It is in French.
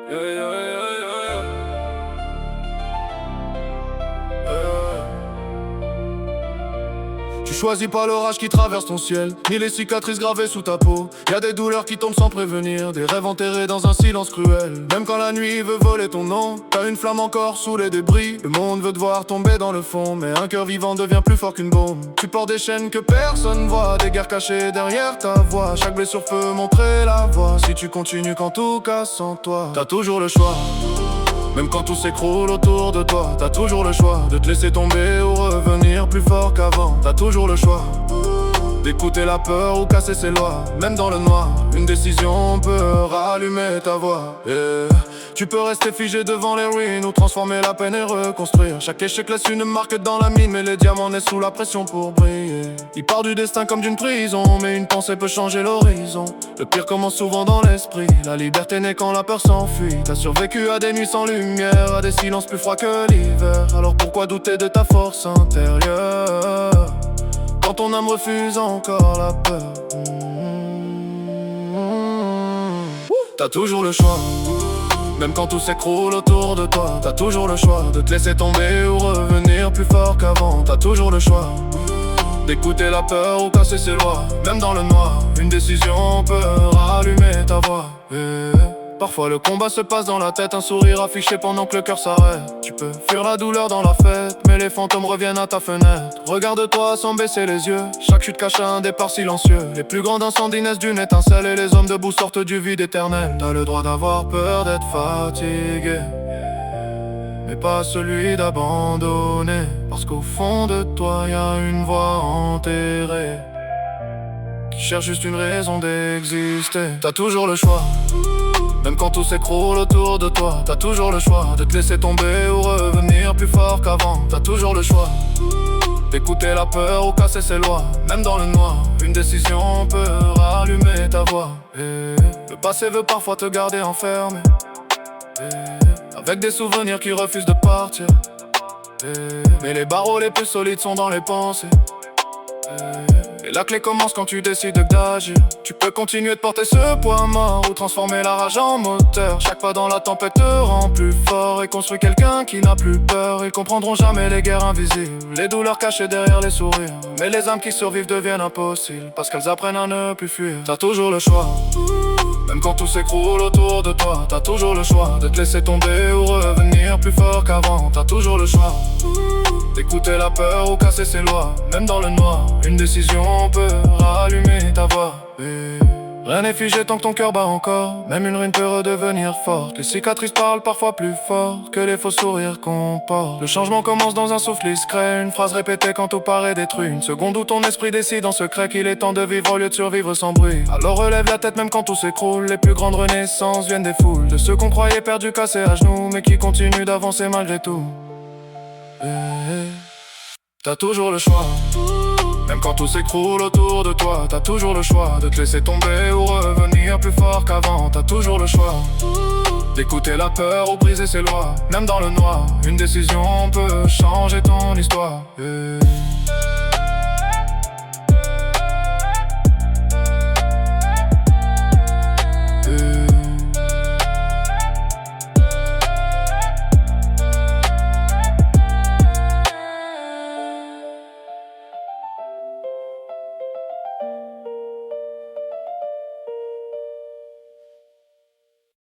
Yeah, yeah, yeah, yeah, yeah. Tu choisis pas l'orage qui traverse ton ciel, ni les cicatrices gravées sous ta peau. Y'a des douleurs qui tombent sans prévenir, des rêves enterrés dans un silence cruel. Même quand la nuit veut voler ton nom, t'as une flamme encore sous les débris. Le monde veut te voir tomber dans le fond, mais un cœur vivant devient plus fort qu'une bombe. Tu portes des chaînes que personne voit, des guerres cachées derrière ta voix. Chaque blessure peut montrer la voie, si tu continues quand tout casse en toi. T'as toujours le choix. Même quand tout s'écroule autour de toi, t'as toujours le choix de te laisser tomber ou revenir plus fort qu'avant. T'as toujours le choix d'écouter la peur ou casser ses lois. Même dans le noir, une décision peut rallumer ta voix. Tu peux rester figé devant les ruines ou transformer la peine et reconstruire. Chaque échec laisse une marque dans la mine, mais les diamants naissent sous la pression pour briller. Il part du destin comme d'une prison, mais une pensée peut changer l'horizon. Le pire commence souvent dans l'esprit, la liberté naît quand la peur s'enfuit. T'as survécu à des nuits sans lumière, à des silences plus froids que l'hiver. Alors pourquoi douter de ta force intérieure quand ton âme refuse encore la peur? T'as toujours le choix. Même quand tout s'écroule autour de toi, t'as toujours le choix de te laisser tomber ou revenir plus fort qu'avant. T'as toujours le choix d'écouter la peur ou casser ses lois. Même dans le noir, une décision peut rallumer ta voix. Parfois le combat se passe dans la tête, un sourire affiché pendant que le cœur s'arrête. Tu peux fuir la douleur dans la fête, mais les fantômes reviennent à ta fenêtre. Regarde-toi sans baisser les yeux, chaque chute cache un départ silencieux. Les plus grands incendies naissent d'une étincelle et les hommes debout sortent du vide éternel. T'as le droit d'avoir peur d'être fatigué, mais pas celui d'abandonner. Parce qu'au fond de toi y'a une voix enterrée qui cherche juste une raison d'exister. T'as toujours le choix. Même quand tout s'écroule autour de toi, t'as toujours le choix de te laisser tomber ou revenir plus fort qu'avant. T'as toujours le choix d'écouter la peur ou casser ses lois. Même dans le noir, une décision peut rallumer ta voix. Le passé veut parfois te garder enfermé, avec des souvenirs qui refusent de partir. Mais les barreaux les plus solides sont dans les pensées. Et la clé commence quand tu décides d'agir. Tu peux continuer de porter ce poids mort ou transformer la rage en moteur. Chaque pas dans la tempête te rend plus fort et construit quelqu'un qui n'a plus peur. Ils comprendront jamais les guerres invisibles, les douleurs cachées derrière les sourires. Mais les âmes qui survivent deviennent impossibles parce qu'elles apprennent à ne plus fuir. T'as toujours le choix. Même quand tout s'écroule autour de toi, t'as toujours le choix de te laisser tomber ou revenir plus fort qu'avant. T'as toujours le choix d'écouter la peur ou casser ses lois. Même dans le noir, une décision peut rallumer ta voix. Rien n'est figé tant que ton cœur bat encore. Même une ruine peut redevenir forte. Les cicatrices parlent parfois plus fort que les faux sourires qu'on porte. Le changement commence dans un souffle discret, une phrase répétée quand tout paraît détruit. Une seconde où ton esprit décide en secret qu'il est temps de vivre au lieu de survivre sans bruit. Alors relève la tête même quand tout s'écroule. Les plus grandes renaissances viennent des foules, de ceux qu'on croyait perdus, cassés à genoux, mais qui continuent d'avancer malgré tout. T'as toujours le choix. Même quand tout s'écroule autour de toi, t'as toujours le choix de te laisser tomber ou revenir plus fort qu'avant. T'as toujours le choix d'écouter la peur ou briser ses lois. Même dans le noir, une décision peut changer ton histoire.